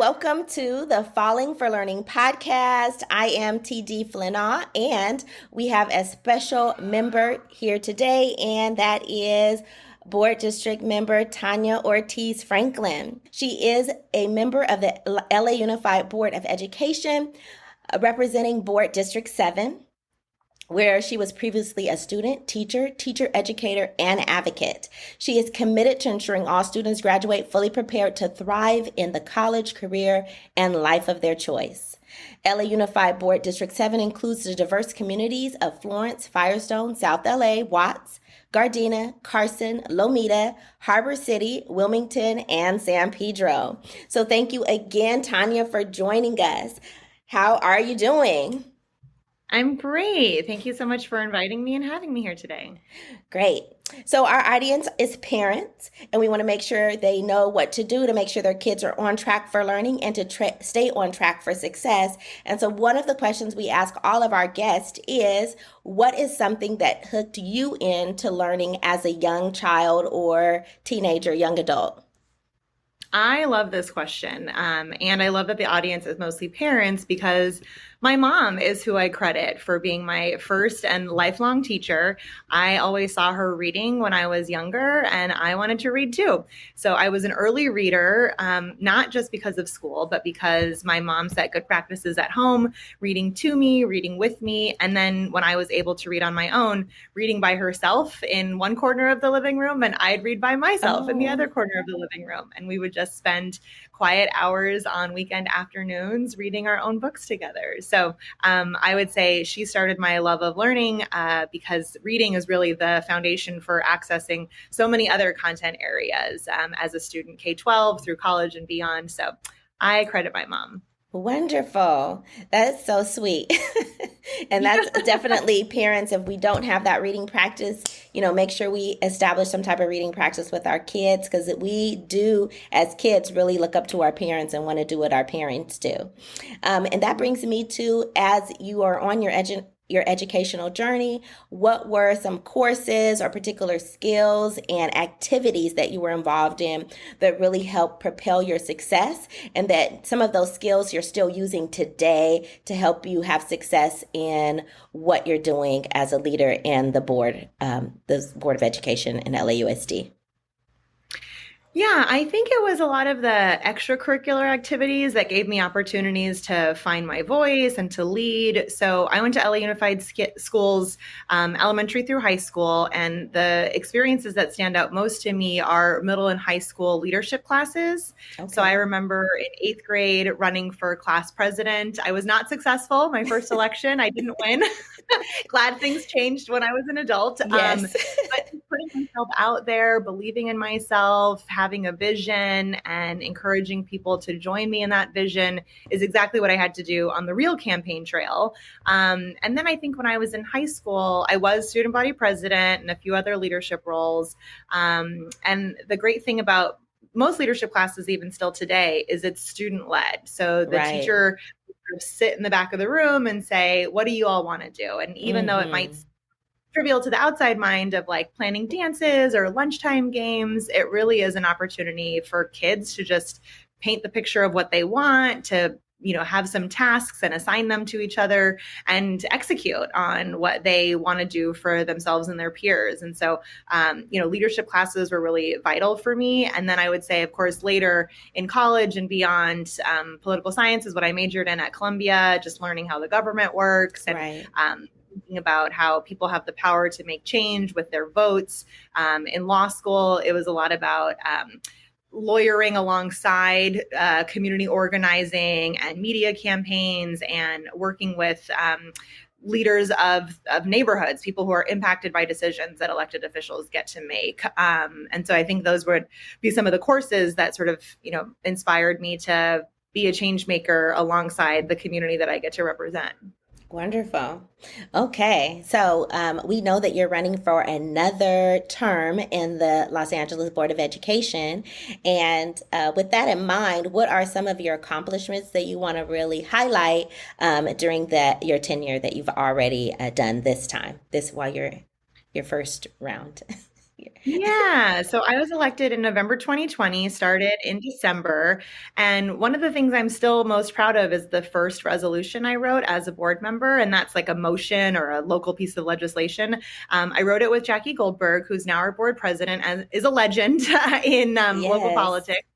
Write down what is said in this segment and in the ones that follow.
welcome to the Falling for Learning podcast. I am TD Flinaw, and we have a special member here today, and that is Board District Member Tanya Ortiz Franklin. She is a member of the LA Unified Board of Education, representing Board District 7. Where she was previously a student, teacher, educator, and advocate. She is committed to ensuring all students graduate fully prepared to thrive in the college, career, and life of their choice. LA Unified Board District 7 includes the diverse communities of Florence, Firestone, South LA, Watts, Gardena, Carson, Lomita, Harbor City, Wilmington, and San Pedro. So thank you again, Tanya, for joining us. How are you doing? I'm great. Thank you so much for inviting me and having me here today. Great. So our audience is parents, and we want to make sure they know what to do to make sure their kids are on track for learning and to stay on track for success. And so one of the questions we ask all of our guests is, what is something that hooked you into learning as a young child or teenager, young adult? I love this question. And I love that the audience is mostly parents because my mom is who I credit for being my first and lifelong teacher. I always saw her reading when I was younger, and I wanted to read too. So I was an early reader, not just because of school, but because my mom set good practices at home, reading to me, reading with me. And then when I was able to read on my own, reading by herself in one corner of the living room, and I'd read by myself in the other corner of the living room. And we would just spend quiet hours on weekend afternoons reading our own books together. So I would say she started my love of learning because reading is really the foundation for accessing so many other content areas as a student, K-12 through college and beyond. So I credit my mom. Wonderful. That is so sweet. And that's definitely parents, if we don't have that reading practice, make sure we establish some type of reading practice with our kids, because we do, as kids, really look up to our parents and want to do what our parents do. And that brings me to, as you are on your educational journey, what were some courses or particular skills and activities that you were involved in that really helped propel your success, and that some of those skills you're still using today to help you have success in what you're doing as a leader in the Board of Education in LAUSD? Yeah, I think it was a lot of the extracurricular activities that gave me opportunities to find my voice and to lead. So I went to LA Unified Schools, elementary through high school, and the experiences that stand out most to me are middle and high school leadership classes. Okay. So I remember in 8th grade running for class president. I was not successful. My first election, I didn't win. Glad things changed when I was an adult. Yes. But putting myself out there, believing in myself, having a vision, and encouraging people to join me in that vision is exactly what I had to do on the real campaign trail. And then I think when I was in high school, I was student body president and a few other leadership roles. And the great thing about most leadership classes, even still today, is it's student-led. So the teacher would sit in the back of the room and say, what do you all want to do? And even though it might seem trivial to the outside mind of like planning dances or lunchtime games, it really is an opportunity for kids to just paint the picture of what they want, to have some tasks and assign them to each other and execute on what they want to do for themselves and their peers. And so, leadership classes were really vital for me. And then I would say, of course, later in college and beyond, political science is what I majored in at Columbia, just learning how the government works and thinking about how people have the power to make change with their votes. In law school, it was a lot about lawyering alongside community organizing and media campaigns, and working with leaders of neighborhoods, people who are impacted by decisions that elected officials get to make. And so I think those would be some of the courses that sort of, inspired me to be a change maker alongside the community that I get to represent. Wonderful. Okay. So we know that you're running for another term in the Los Angeles Board of Education. And with that in mind, what are some of your accomplishments that you want to really highlight during your tenure that you've already done this time, while you're your first round? Yeah, so I was elected in November 2020, started in December. And one of the things I'm still most proud of is the first resolution I wrote as a board member. And that's like a motion or a local piece of legislation. I wrote it with Jackie Goldberg, who's now our board president and is a legend in local Yes. politics.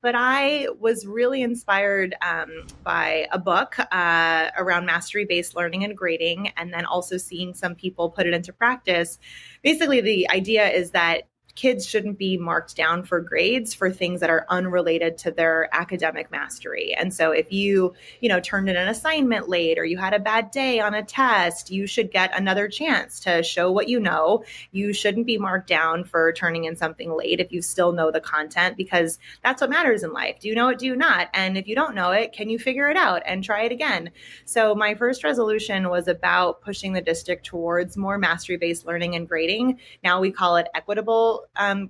But I was really inspired by a book around mastery based learning and grading, and then also seeing some people put it into practice. Basically, the idea is that kids shouldn't be marked down for grades for things that are unrelated to their academic mastery. And so if you turned in an assignment late or you had a bad day on a test, you should get another chance to show what you know. You shouldn't be marked down for turning in something late if you still know the content, because that's what matters in life. Do you know it? Do you not? And if you don't know it, can you figure it out and try it again? So my first resolution was about pushing the district towards more mastery-based learning and grading. Now we call it equitable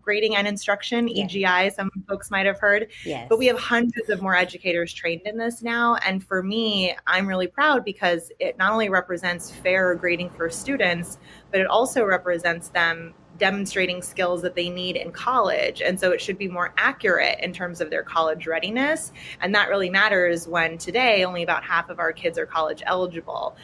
grading and instruction, Yeah. EGI, some folks might have heard. Yes. But we have hundreds of more educators trained in this now. And for me, I'm really proud because it not only represents fair grading for students, but it also represents them demonstrating skills that they need in college. And so it should be more accurate in terms of their college readiness. And that really matters when today only about half of our kids are college eligible.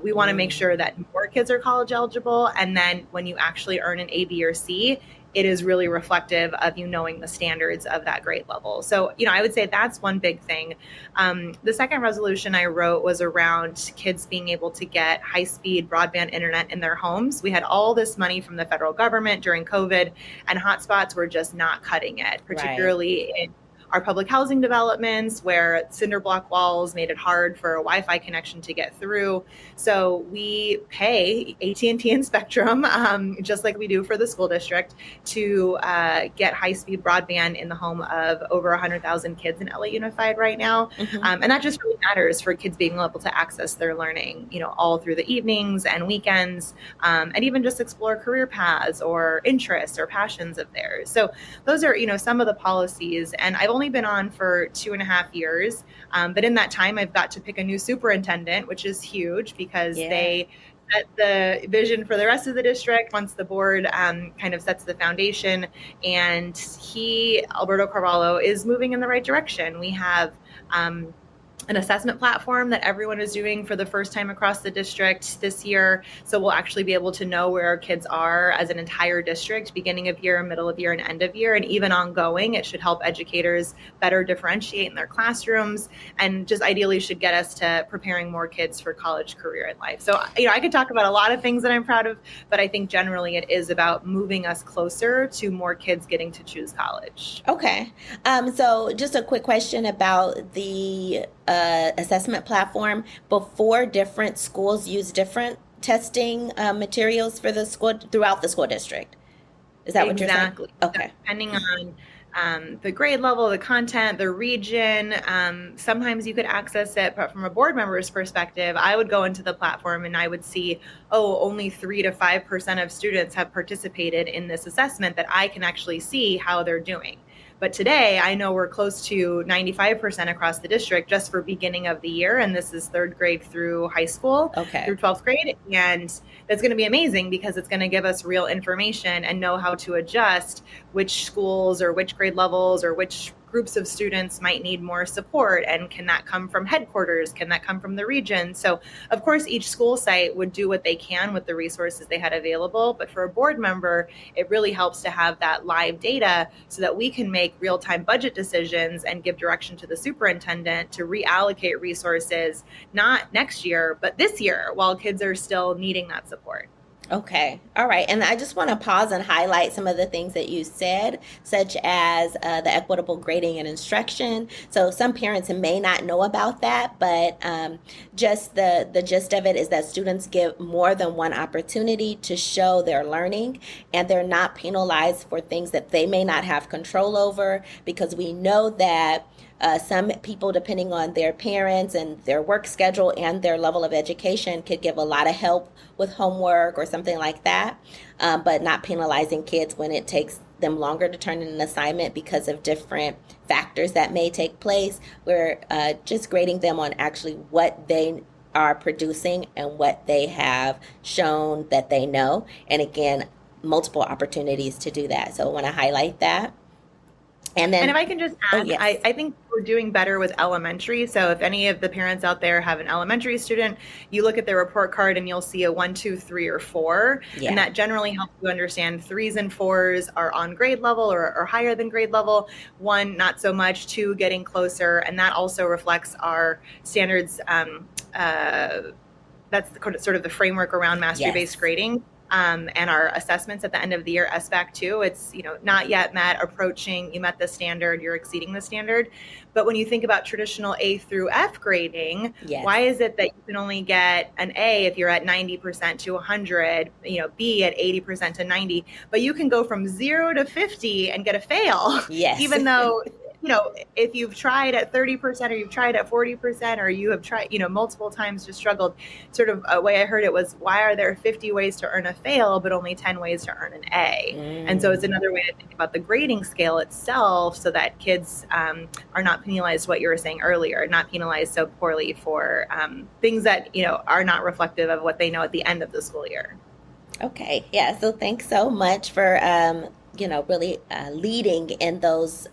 We want to make sure that more kids are college eligible. And then when you actually earn an A, B, or C, it is really reflective of you knowing the standards of that grade level. So, I would say that's one big thing. The second resolution I wrote was around kids being able to get high-speed broadband internet in their homes. We had all this money from the federal government during COVID, and hotspots were just not cutting it, particularly in our public housing developments where cinder block walls made it hard for a Wi-Fi connection to get through. So we pay AT&T and Spectrum, just like we do for the school district, to get high-speed broadband in the home of over 100,000 kids in LA Unified right now. And that just really matters for kids being able to access their learning, all through the evenings and weekends, and even just explore career paths or interests or passions of theirs. So those are, some of the policies. And I've only been on for 2.5 years. But in that time, I've got to pick a new superintendent, which is huge because they set the vision for the rest of the district once the board kind of sets the foundation. And Alberto Carvalho, is moving in the right direction. We have an assessment platform that everyone is doing for the first time across the district this year. So we'll actually be able to know where our kids are as an entire district, beginning of year, middle of year, and end of year, and even ongoing. It should help educators better differentiate in their classrooms, and just ideally should get us to preparing more kids for college, career, and life. So, I could talk about a lot of things that I'm proud of, but I think generally it is about moving us closer to more kids getting to choose college. Okay. So just a quick question about the assessment platform. Before, different schools use different testing materials for the school throughout the school district. Is that what you're saying? Exactly. Okay. Depending on the grade level, the content, the region, sometimes you could access it, but from a board member's perspective, I would go into the platform and I would see, only 3 to 5% of students have participated in this assessment, that I can actually see how they're doing. But today, I know we're close to 95% across the district just for beginning of the year. And this is 3rd grade through high school, through 12th grade. And that's going to be amazing because it's going to give us real information and know how to adjust which schools or which grade levels or which groups of students might need more support. And can that come from headquarters? Can that come from the region? So of course, each school site would do what they can with the resources they had available. But for a board member, it really helps to have that live data so that we can make real-time budget decisions and give direction to the superintendent to reallocate resources, not next year, but this year, while kids are still needing that support. Okay. All right. And I just want to pause and highlight some of the things that you said, such as the equitable grading and instruction. So some parents may not know about that, but just the gist of it is that students get more than one opportunity to show their learning, and they're not penalized for things that they may not have control over, because we know that some people, depending on their parents and their work schedule and their level of education, could give a lot of help with homework or something like that, but not penalizing kids when it takes them longer to turn in an assignment because of different factors that may take place. We're just grading them on actually what they are producing and what they have shown that they know. And again, multiple opportunities to do that. So I want to highlight that. And then, and if I can just add, yes. I think we're doing better with elementary. So if any of the parents out there have an elementary student, you look at their report card and you'll see a 1, 2, 3, or 4. Yeah. And that generally helps you understand 3s and 4s are on grade level or higher than grade level. 1, not so much. 2, getting closer. And that also reflects our standards. That's sort of the framework around mastery-based grading. And our assessments at the end of the year, SBAC 2, it's, not yet met, approaching, you met the standard, you're exceeding the standard. But when you think about traditional A through F grading, why is it that you can only get an A if you're at 90% to 100, B at 80% to 90, but you can go from 0 to 50 and get a fail, even though if you've tried at 30% or you've tried at 40% or you have tried, multiple times just struggled. Sort of a way I heard it was, why are there 50 ways to earn a fail, but only 10 ways to earn an A? And so it's another way to think about the grading scale itself so that kids are not penalized, what you were saying earlier, not penalized so poorly for things that, are not reflective of what they know at the end of the school year. Okay. Yeah. So thanks so much for, really leading in those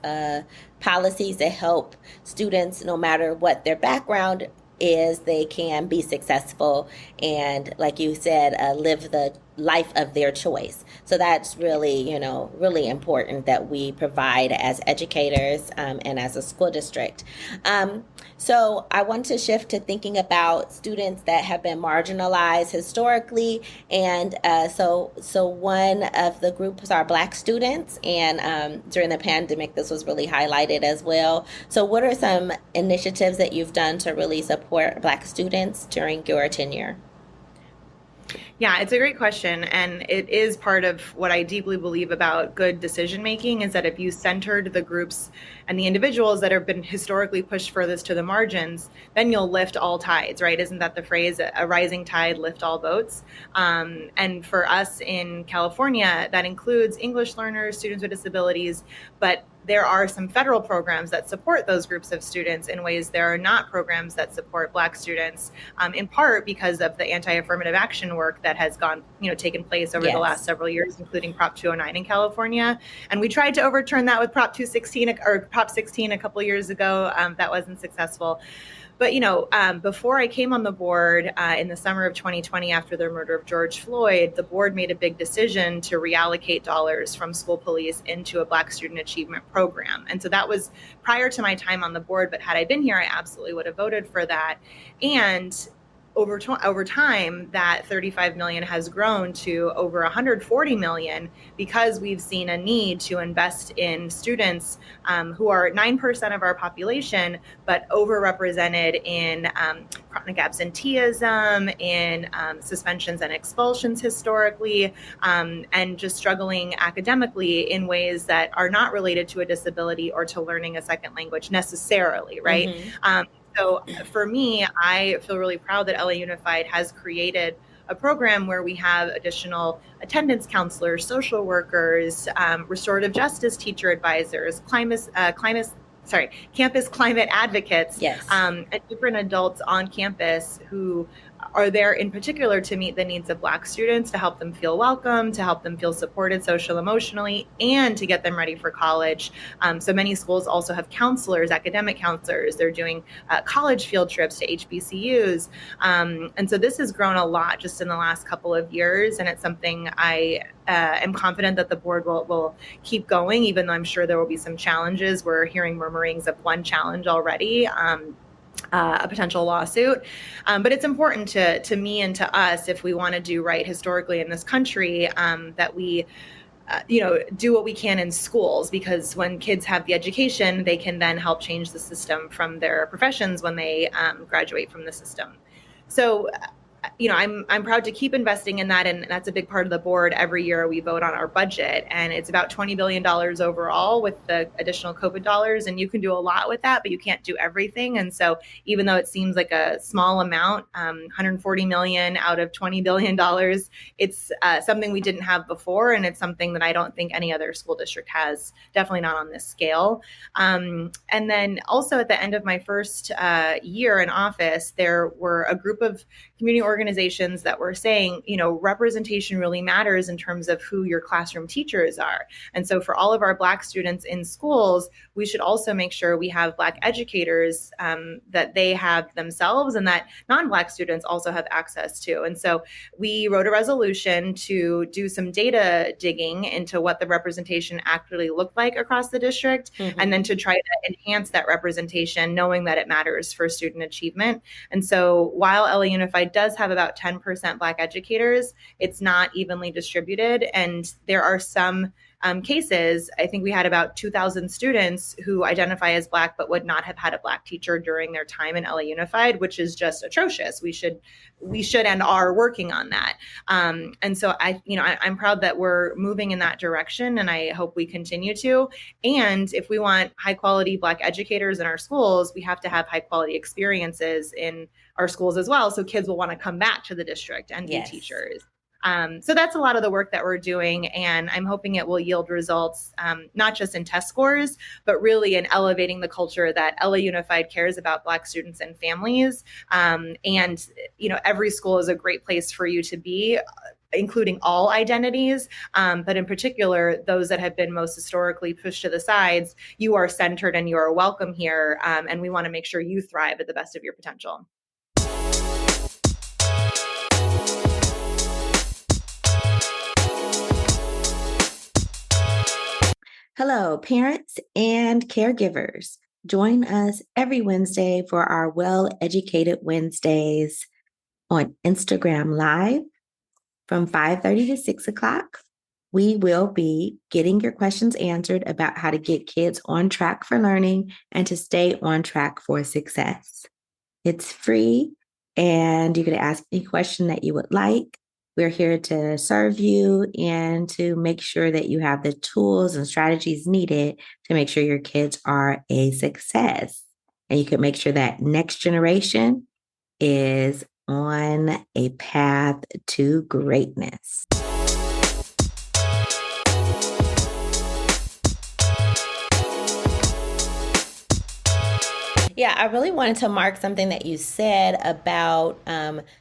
policies that help students, no matter what their background is, they can be successful and, like you said, live the life of their choice. So that's really, really important that we provide as educators and as a school district. So I want to shift to thinking about students that have been marginalized historically. And so one of the groups are Black students. And during the pandemic, this was really highlighted as well. So what are some initiatives that you've done to really support Black students during your tenure? Yeah, it's a great question. And it is part of what I deeply believe about good decision making is that if you centered the groups and the individuals that have been historically pushed furthest to the margins, then you'll lift all tides, right? Isn't that the phrase, a rising tide lift all boats? And for us in California, that includes English learners, students with disabilities, but there are some federal programs that support those groups of students in ways there are not programs that support Black students, in part because of the anti-affirmative action work that has taken place over the last several years, including Prop 209 in California. And we tried to overturn that with Prop 216 or Prop 16 a couple years ago. That wasn't successful. But, before I came on the board in the summer of 2020, after the murder of George Floyd, the board made a big decision to reallocate dollars from school police into a Black student achievement program. And so that was prior to my time on the board. But had I been here, I absolutely would have voted for that. And over time, that $35 million has grown to over $140 million because we've seen a need to invest in students who are 9% of our population, but overrepresented in chronic absenteeism, in suspensions and expulsions historically, and just struggling academically in ways that are not related to a disability or to learning a second language necessarily, right? Mm-hmm. So for me, I feel really proud that LA Unified has created a program where we have additional attendance counselors, social workers, restorative justice teacher advisors, campus climate advocates, and different adults on campus who are there in particular to meet the needs of Black students, to help them feel welcome, to help them feel supported social emotionally, and to get them ready for college. So many schools also have counselors, academic counselors. They're doing college field trips to HBCUs. And so this has grown a lot just in the last couple of years. And it's something I am confident that the board will keep going, even though I'm sure there will be some challenges. We're hearing murmurings of one challenge already. A potential lawsuit. But it's important to me and to us, if we want to do right historically in this country, that we do what we can in schools, because when kids have the education, they can then help change the system from their professions when they graduate from the system. So I'm proud to keep investing in that, and that's a big part of the board. Every year we vote on our budget, and it's about $20 billion overall with the additional COVID dollars, and you can do a lot with that, but you can't do everything. And so even though it seems like a small amount, 140 million out of $20 billion, it's something we didn't have before, and it's something that I don't think any other school district has, definitely not on this scale. And then also at the end of my first year in office, there were a group of community organizations that were saying, representation really matters in terms of who your classroom teachers are. And so for all of our Black students in schools, we should also make sure we have Black educators that they have themselves and that non-Black students also have access to. And so we wrote a resolution to do some data digging into what the representation actually looked like across the district, and then to try to enhance that representation, knowing that it matters for student achievement. And so while LA Unified does have about 10% Black educators, it's not evenly distributed. And there are some cases, I think we had about 2,000 students who identify as Black but would not have had a Black teacher during their time in LA Unified, which is just atrocious. We should and are working on that. And so I'm proud that we're moving in that direction, and I hope we continue to. And if we want high quality Black educators in our schools, we have to have high quality experiences in our schools as well, so kids will want to come back to the district and be teachers. So that's a lot of the work that we're doing, and I'm hoping it will yield results, not just in test scores, but really in elevating the culture that LA Unified cares about Black students and families. And, every school is a great place for you to be, including all identities, but in particular, those that have been most historically pushed to the sides. You are centered and you are welcome here, and we want to make sure you thrive at the best of your potential. Hello, parents and caregivers. Join us every Wednesday for our Well Educated Wednesdays on Instagram Live from 5:30 to 6 o'clock. We will be getting your questions answered about how to get kids on track for learning and to stay on track for success. It's free, and you can ask any question that you would like. We're here to serve you and to make sure that you have the tools and strategies needed to make sure your kids are a success. And you can make sure that next generation is on a path to greatness. Yeah, I really wanted to mark something that you said about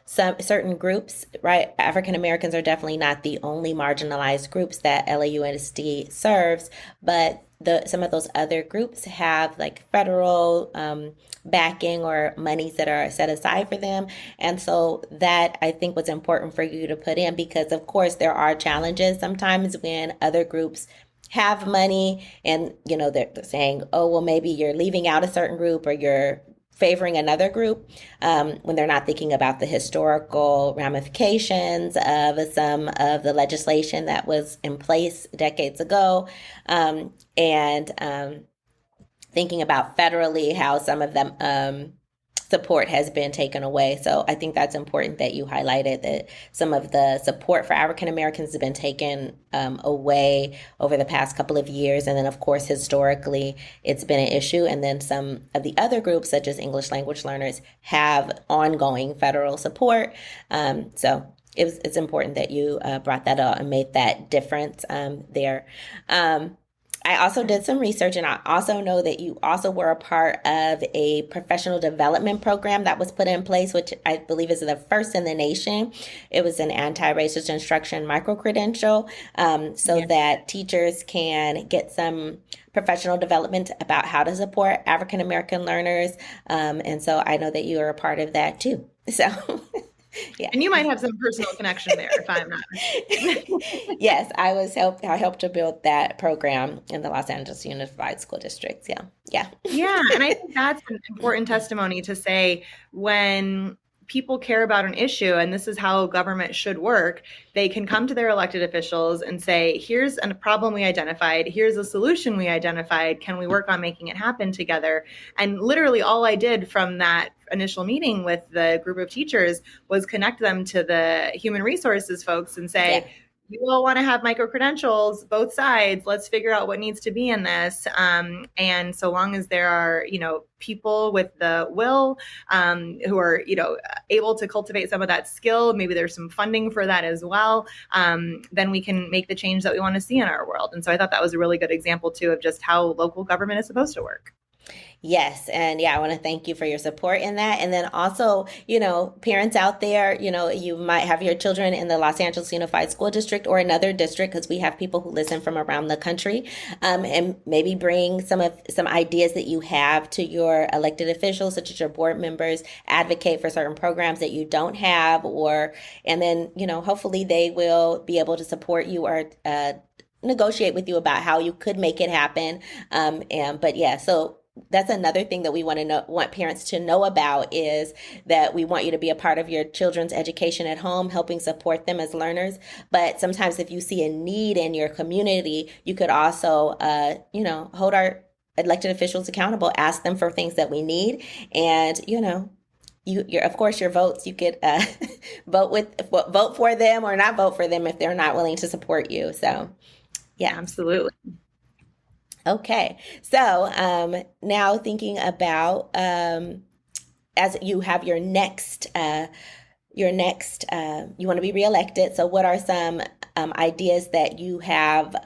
some certain groups, right? African Americans are definitely not the only marginalized groups that LAUSD serves, but some of those other groups have like federal backing or monies that are set aside for them. And so that I think was important for you to put in, because of course there are challenges sometimes when other groups have money and, they're saying, oh, well, maybe you're leaving out a certain group or you're favoring another group when they're not thinking about the historical ramifications of some of the legislation that was in place decades ago, and thinking about federally how some of them support has been taken away. So I think that's important that you highlighted that some of the support for African Americans has been taken away over the past couple of years. And then, of course, historically, it's been an issue. And then some of the other groups, such as English language learners, have ongoing federal support. So it's important that you brought that up and made that difference there. I also did some research, and I also know that you also were a part of a professional development program that was put in place, which I believe is the first in the nation. It was an anti-racist instruction micro-credential, that teachers can get some professional development about how to support African American learners. And so I know that you are a part of that too. So... Yeah. And you might have some personal connection there if I'm not. Yes, I helped to build that program in the Los Angeles Unified School District. Yeah. And I think that's an important testimony to say when people care about an issue, and this is how government should work, they can come to their elected officials and say, here's a problem we identified, here's a solution we identified, can we work on making it happen together? And literally all I did from that initial meeting with the group of teachers was connect them to the human resources folks and say, you all want to have micro-credentials, both sides. Let's figure out what needs to be in this. And so long as there are, people with the will who are, able to cultivate some of that skill, maybe there's some funding for that as well, then we can make the change that we want to see in our world. And so I thought that was a really good example, too, of just how local government is supposed to work. Yes. And yeah, I want to thank you for your support in that. And then also, parents out there, you might have your children in the Los Angeles Unified School District or another district, because we have people who listen from around the country, and maybe bring some ideas that you have to your elected officials, such as your board members, advocate for certain programs that you don't have, and then, hopefully they will be able to support you or, negotiate with you about how you could make it happen. But yeah, so that's another thing that we want parents to know about, is that we want you to be a part of your children's education at home, helping support them as learners. But sometimes if you see a need in your community, you could also, hold our elected officials accountable, ask them for things that we need. And, of course, your votes, you could vote for them or not vote for them if they're not willing to support you. So, yeah. Absolutely. Okay. So now thinking about, as you have your next, you want to be reelected. So what are some ideas that you have,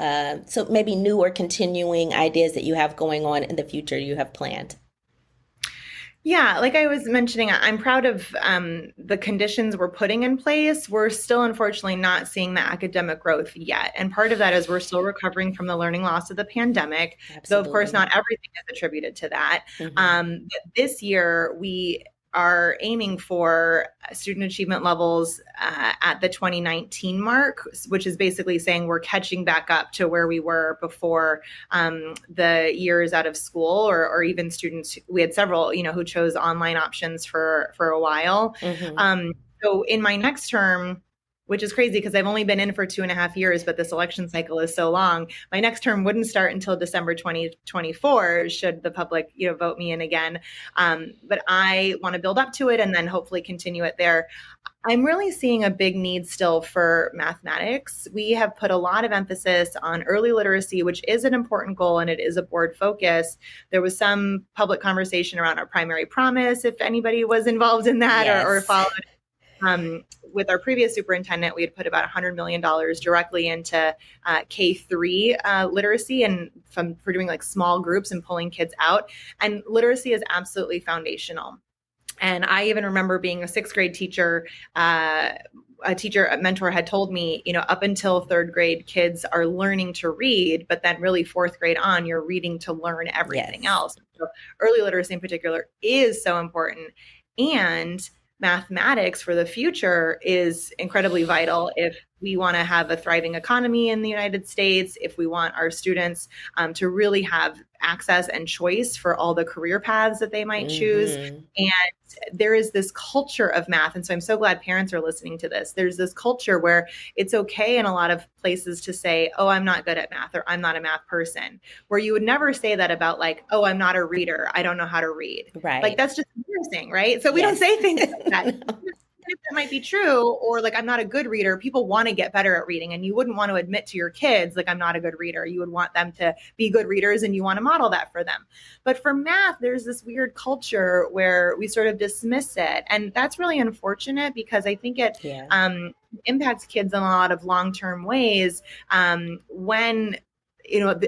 so maybe new or continuing ideas that you have going on in the future you have planned? Yeah, like I was mentioning, I'm proud of the conditions we're putting in place. We're still, unfortunately, not seeing the academic growth yet. And part of that is we're still recovering from the learning loss of the pandemic. Absolutely. Though, of course, not everything is attributed to that. But this year, we are aiming for student achievement levels at the 2019 mark, which is basically saying we're catching back up to where we were before the years out of school, or even students. We had several, who chose online options for a while. So in my next term, which is crazy because I've only been in for 2.5 years, but this election cycle is so long. My next term wouldn't start until December 2024, should the public, vote me in again. But I want to build up to it and then hopefully continue it there. I'm really seeing a big need still for mathematics. We have put a lot of emphasis on early literacy, which is an important goal and it is a board focus. There was some public conversation around our primary promise, if anybody was involved in that. Yes. or followed. With our previous superintendent, we had put about $100 million directly into K-3 literacy, and for doing like small groups and pulling kids out. And literacy is absolutely foundational. And I even remember being a 6th grade teacher, a mentor had told me, up until 3rd grade, kids are learning to read, but then really 4th grade on, you're reading to learn everything else. So early literacy in particular is so important. And mathematics for the future is incredibly vital if we want to have a thriving economy in the United States, if we want our students to really have access and choice for all the career paths that they might choose. And there is this culture of math. And so I'm so glad parents are listening to this. There's this culture where it's okay in a lot of places to say, oh, I'm not good at math, or I'm not a math person, where you would never say that about like, oh, I'm not a reader, I don't know how to read. Right. Like that's just embarrassing, right? So we don't say things like that. That might be true, or like I'm not a good reader. People want to get better at reading, and you wouldn't want to admit to your kids like I'm not a good reader. You would want them to be good readers, and you want to model that for them. But for math, there's this weird culture where we sort of dismiss it, and that's really unfortunate because I think it impacts kids in a lot of long-term ways when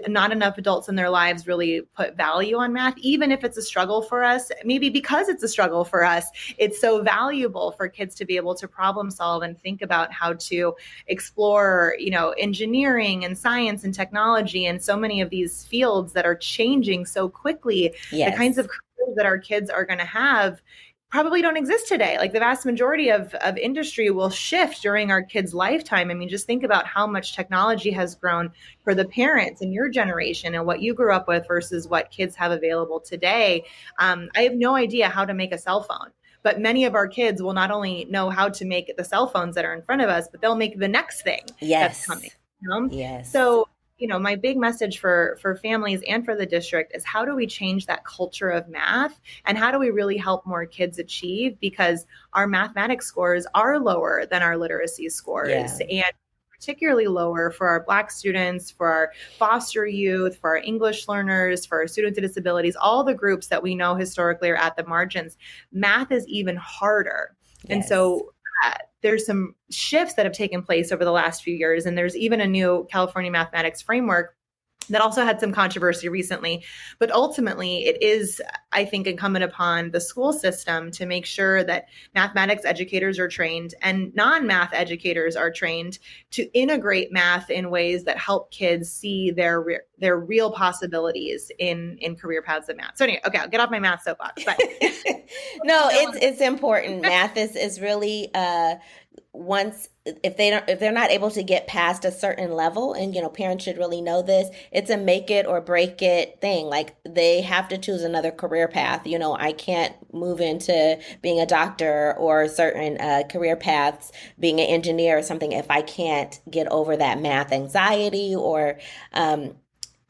not enough adults in their lives really put value on math, even if it's a struggle for us. Maybe because it's a struggle for us, it's so valuable for kids to be able to problem solve and think about how to explore, engineering and science and technology and so many of these fields that are changing so quickly. Yes. The kinds of careers that our kids are going to have probably don't exist today. Like the vast majority of industry will shift during our kids' lifetime. I mean, just think about how much technology has grown for the parents in your generation and what you grew up with versus what kids have available today. I have no idea how to make a cell phone, but many of our kids will not only know how to make the cell phones that are in front of us, but they'll make the next thing that's coming. Yes. So my big message for families and for the district is how do we change that culture of math, and how do we really help more kids achieve, because our mathematics scores are lower than our literacy scores, and particularly lower for our Black students, for our foster youth, for our English learners, for our students with disabilities, all the groups that we know historically are at the margins. Math is even harder. Yes. And so there's some shifts that have taken place over the last few years, and there's even a new California mathematics framework that also had some controversy recently. But ultimately, it is, I think, incumbent upon the school system to make sure that mathematics educators are trained and non-math educators are trained to integrate math in ways that help kids see their real possibilities in career paths of math. So anyway, okay, I'll get off my math soapbox. But No, it's important. Math is really once if they're not able to get past a certain level, and parents should really know this, it's a make it or break it thing. Like they have to choose another career path. I can't move into being a doctor or certain career paths, being an engineer or something, if I can't get over that math anxiety or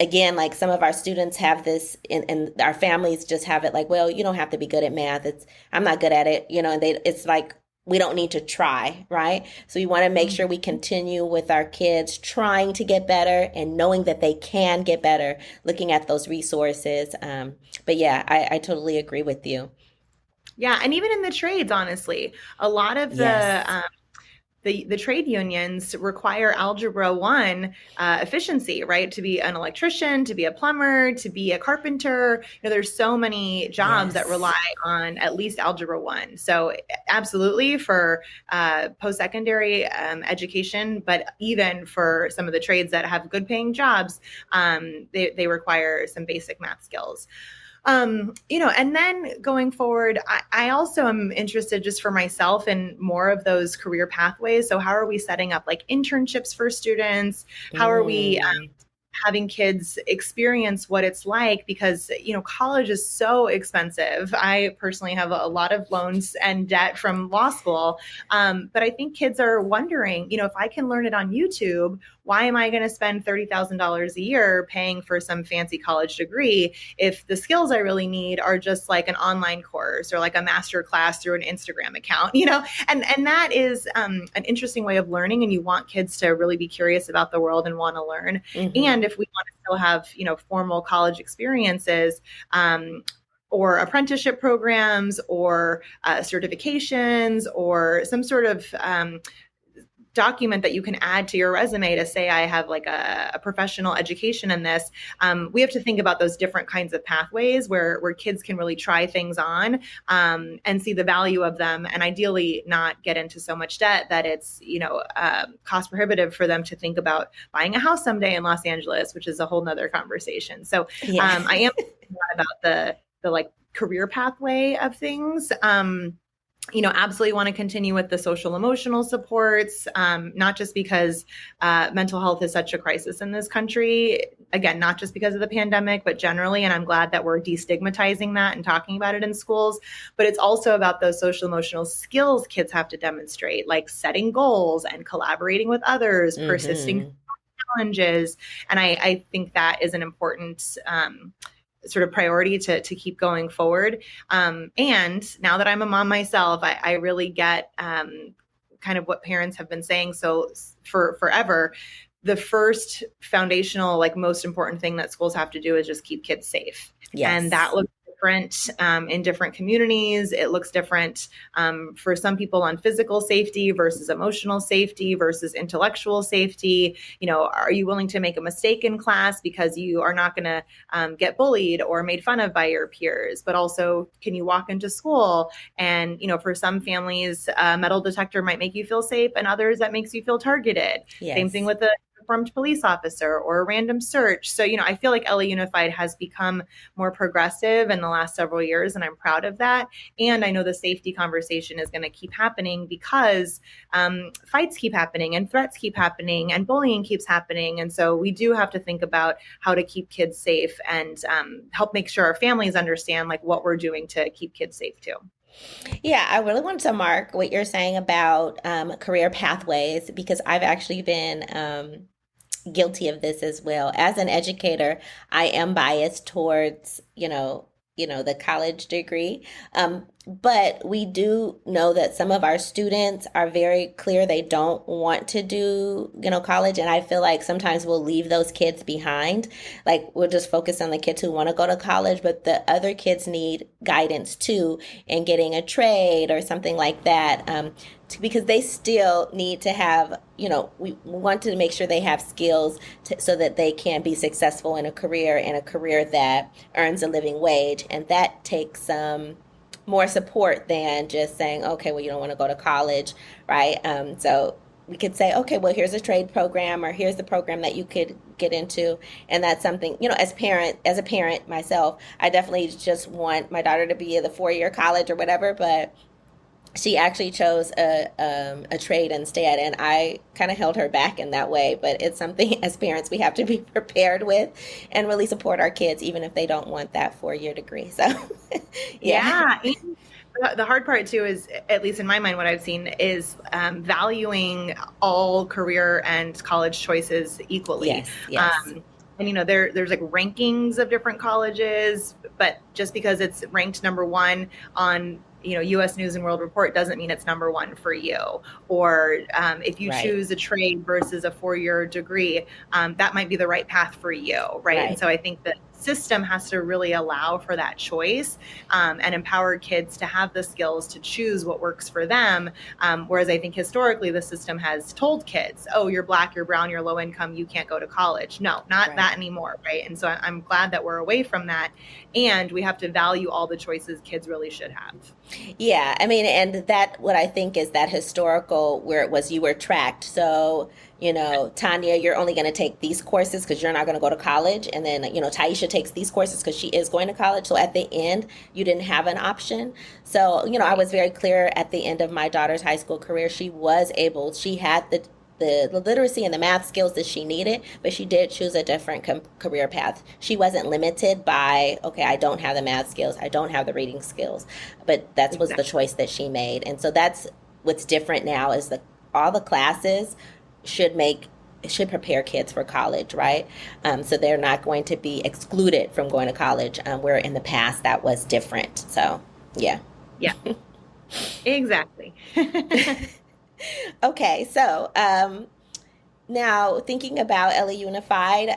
again, like some of our students have this, and our families just have it like, well, you don't have to be good at math. I'm not good at it, and it's like we don't need to try, right? So we want to make sure we continue with our kids trying to get better and knowing that they can get better, looking at those resources. But yeah, I totally agree with you. Yeah, and even in the trades, honestly, a lot of Yes. the trade unions require Algebra 1 efficiency, right? To be an electrician, to be a plumber, to be a carpenter. There's so many jobs that Yes. rely on at least Algebra 1. So absolutely for post-secondary education, but even for some of the trades that have good paying jobs, they require some basic math skills. And then going forward, I also am interested just for myself in more of those career pathways. So how are we setting up like internships for students? How are we Mm. having kids experience what it's like? Because, college is so expensive. I personally have a lot of loans and debt from law school. But I think kids are wondering, if I can learn it on YouTube, why am I going to spend $30,000 a year paying for some fancy college degree if the skills I really need are just like an online course or like a master class through an Instagram account, and that is an interesting way of learning. And you want kids to really be curious about the world and want to learn. And Hmm. if we want to still have, formal college experiences, or apprenticeship programs or certifications or some sort of document that you can add to your resume to say I have like a professional education in this. We have to think about those different kinds of pathways where kids can really try things on and see the value of them, and ideally not get into so much debt that it's cost prohibitive for them to think about buying a house someday in Los Angeles, which is a whole nother conversation. So Yeah. I am thinking about the like career pathway of things. Absolutely want to continue with the social emotional supports, not just because mental health is such a crisis in this country. Again, not just because of the pandemic, but generally. And I'm glad that we're destigmatizing that and talking about it in schools. But it's also about those social emotional skills kids have to demonstrate, like setting goals and collaborating with others, persisting Hmm. challenges. And I think that is an important sort of priority to keep going forward. And now that I'm a mom myself, I really get kind of what parents have been saying so for forever. The first foundational, like most important thing that schools have to do is just keep kids safe. And that Yes. looks different in different communities. It looks different for some people on physical safety versus emotional safety versus intellectual safety. Are you willing to make a mistake in class because you are not going to get bullied or made fun of by your peers? But also, can you walk into school and, for some families, a metal detector might make you feel safe, and others that makes you feel targeted. Same thing Yes. with the uniformed police officer or a random search. So, I feel like LA Unified has become more progressive in the last several years, and I'm proud of that. And I know the safety conversation is going to keep happening because fights keep happening and threats keep happening and bullying keeps happening. And so we do have to think about how to keep kids safe and help make sure our families understand like what we're doing to keep kids safe too. Yeah, I really want to mark what you're saying about career pathways because I've actually been guilty of this as well. As an educator, I am biased towards, the college degree. But we do know that some of our students are very clear they don't want to do, college. And I feel like sometimes we'll leave those kids behind. Like we'll just focus on the kids who want to go to college, but the other kids need guidance too in getting a trade or something like that. because they still need to have, we want to make sure they have skills so that they can be successful in a career that earns a living wage. And that takes more support than just saying, okay, well, you don't want to go to college, right? So we could say, okay, well, here's a trade program, or here's the program that you could get into. And that's something, as a parent myself, I definitely just want my daughter to be at the 4-year college or whatever, but she actually chose a trade instead, and I kind of held her back in that way. But it's something as parents we have to be prepared with and really support our kids, even if they don't want that 4-year degree. So, yeah. The hard part too is, at least in my mind, what I've seen is valuing all career and college choices equally. Yes. And there's like rankings of different colleges, but just because it's ranked number one on U.S. News and World Report doesn't mean it's number one for you. Or if you choose a trade versus a 4-year degree, that might be the right path for you, right? And so I think that system has to really allow for that choice and empower kids to have the skills to choose what works for them. Whereas I think historically the system has told kids, oh, you're Black, you're brown, you're low income, you can't go to college. No, not that anymore, right? And so I'm glad that we're away from that. And we have to value all the choices kids really should have. Yeah, I mean, and that what I think is that historical where it was you were tracked. So, Tanya, you're only going to take these courses because you're not going to go to college. And then, Taisha takes these courses because she is going to college. So at the end, you didn't have an option. So, I was very clear at the end of my daughter's high school career. She had the literacy and the math skills that she needed, but she did choose a different career path. She wasn't limited by, okay, I don't have the math skills, I don't have the reading skills, but that was the choice that she made. And so that's what's different now is all the classes should prepare kids for college, right? So they're not going to be excluded from going to college, where in the past that was different. So, yeah. Yeah, exactly. Okay, so now thinking about LA Unified,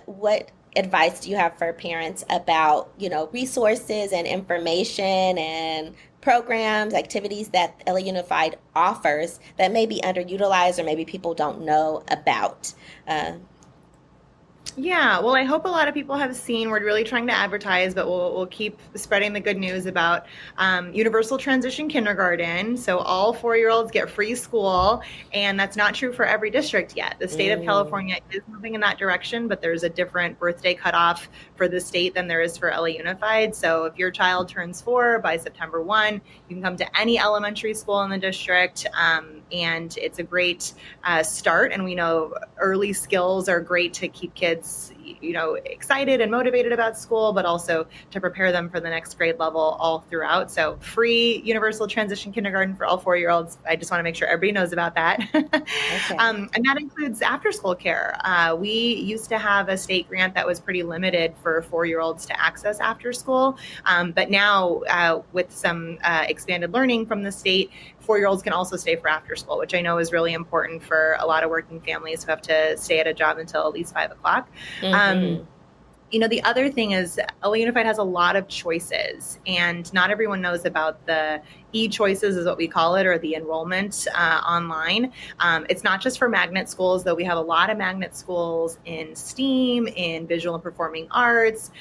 what advice do you have for parents about, resources and information and programs, activities that LA Unified offers that may be underutilized or maybe people don't know about? Yeah, well, I hope a lot of people have seen, we're really trying to advertise, but we'll keep spreading the good news about universal transition kindergarten. So all 4-year-olds get free school, and that's not true for every district yet. The state of California is moving in that direction, but there's a different birthday cutoff for the state than there is for LA Unified. So if your child turns 4 by September 1, you can come to any elementary school in the district, and it's a great start. And we know early skills are great to keep kids excited and motivated about school, but also to prepare them for the next grade level all throughout. So free universal transition kindergarten for all 4-year-olds. I just want to make sure everybody knows about that. Okay. And that includes after school care. We used to have a state grant that was pretty limited for 4-year-olds to access after school. But now with some expanded learning from the state, 4-year-olds can also stay for after school, which I know is really important for a lot of working families who have to stay at a job until at least 5 o'clock. The other thing is LA Unified has a lot of choices, and not everyone knows about the e-choices is what we call it, or the enrollment online. It's not just for magnet schools, though we have a lot of magnet schools in STEAM, in visual and performing arts,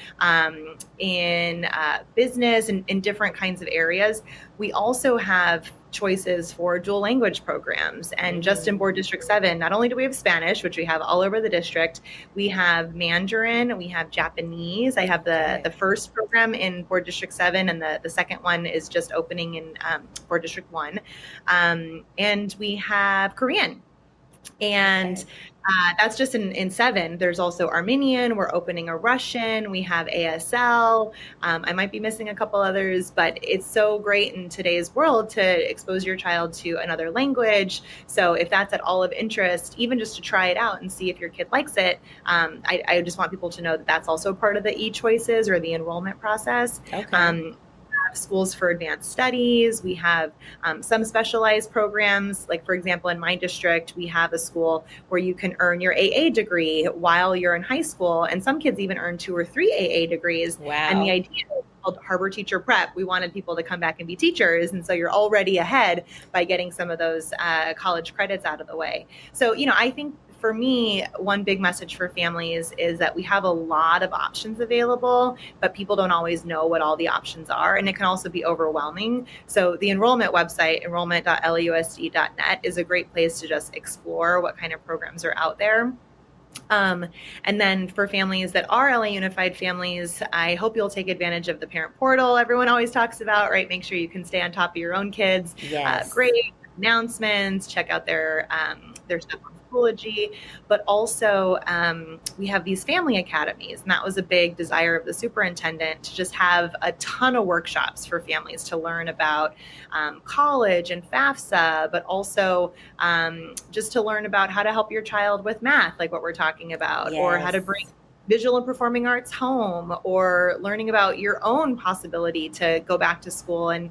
in business, and in different kinds of areas. We also have choices for dual language programs. And just in Board District 7, not only do we have Spanish, which we have all over the district, we have Mandarin, we have Japanese. I have the first program in Board District 7, and the second one is just opening in Board District 1. And we have Korean. And that's just in 7. There's also Armenian. We're opening a Russian. We have ASL. I might be missing a couple others, but it's so great in today's world to expose your child to another language. So if that's at all of interest, even just to try it out and see if your kid likes it, I just want people to know that that's also part of the e-choices or the enrollment process. Okay. Schools for advanced studies. We have some specialized programs. Like, for example, in my district, we have a school where you can earn your AA degree while you're in high school. And some kids even earn 2 or 3 AA degrees. Wow. And the idea called Harbor Teacher Prep. We wanted people to come back and be teachers. And so you're already ahead by getting some of those college credits out of the way. So, I think for me, one big message for families is that we have a lot of options available, but people don't always know what all the options are. And it can also be overwhelming. So the enrollment website, enrollment.lausd.net, is a great place to just explore what kind of programs are out there. And then for families that are LA Unified families, I hope you'll take advantage of the parent portal everyone always talks about, right? Make sure you can stay on top of your own kids. Yes. Great announcements, check out their stuff on Schoology, but also we have these family academies, and that was a big desire of the superintendent to just have a ton of workshops for families to learn about college and FAFSA, but also just to learn about how to help your child with math, like what we're talking about, or how to bring visual and performing arts home, or learning about your own possibility to go back to school and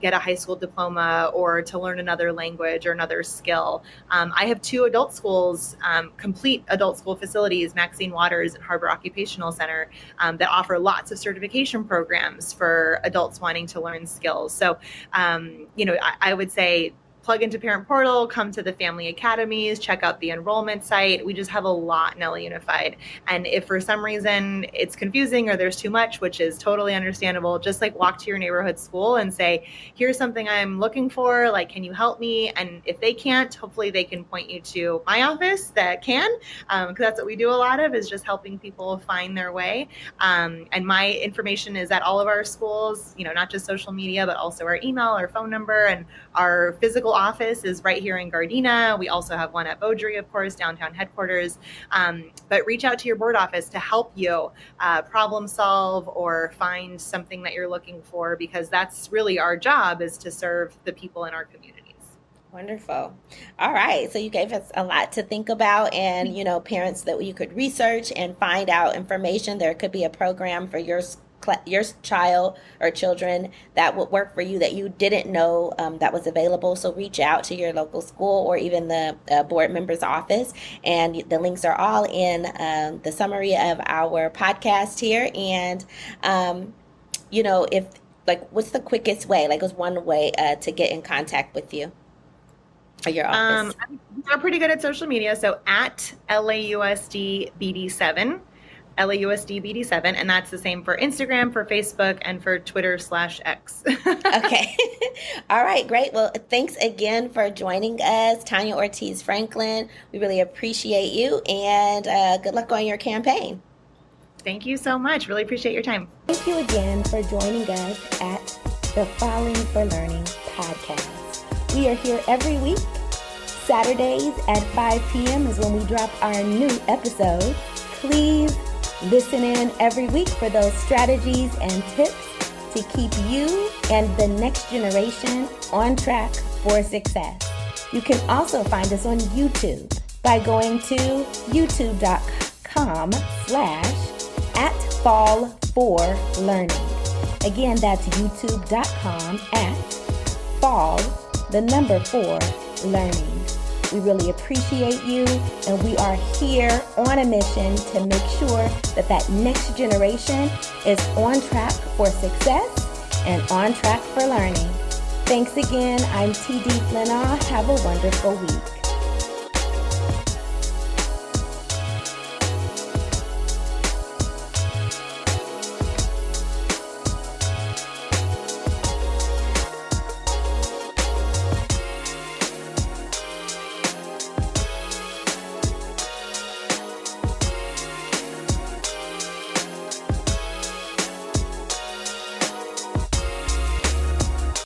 get a high school diploma, or to learn another language or another skill. I have 2 adult schools, complete adult school facilities, Maxine Waters and Harbor Occupational Center, that offer lots of certification programs for adults wanting to learn skills. So, I would say, plug into Parent Portal, come to the family academies, check out the enrollment site. We just have a lot in LA Unified. And if for some reason it's confusing or there's too much, which is totally understandable, just walk to your neighborhood school and say, here's something I'm looking for, can you help me? And if they can't, hopefully they can point you to my office that can, because that's what we do a lot of, is just helping people find their way. And my information is at all of our schools, not just social media, but also our email, our phone number, and our physical office is right here in Gardena. We also have one at Beaudry, of course, downtown headquarters. But reach out to your board office to help you problem solve or find something that you're looking for, because that's really our job, is to serve the people in our communities. Wonderful. All right. So you gave us a lot to think about, and, parents that you could research and find out information. There could be a program for your child or children that would work for you that you didn't know that was available. So reach out to your local school or even the board member's office. And the links are all in the summary of our podcast here. And, if what's the quickest way? What's one way to get in contact with you or your office? I'm pretty good at social media. So at LAUSD BD7. LAUSD BD7, and that's the same for Instagram, for Facebook, and for Twitter/X. Okay. All right, great. Well, thanks again for joining us, Tanya Ortiz Franklin. We really appreciate you, and good luck on your campaign. Thank you so much. Really appreciate your time. Thank you again for joining us at the Falling for Learning podcast. We are here every week. Saturdays at 5 p.m. is when we drop our new episode. Please listen in every week for those strategies and tips to keep you and the next generation on track for success. You can also find us on YouTube by going to youtube.com/@fall4learning. Again, that's youtube.com/fall4learning. We really appreciate you, and we are here on a mission to make sure that that next generation is on track for success and on track for learning. Thanks again. I'm TD Flinaw. Have a wonderful week.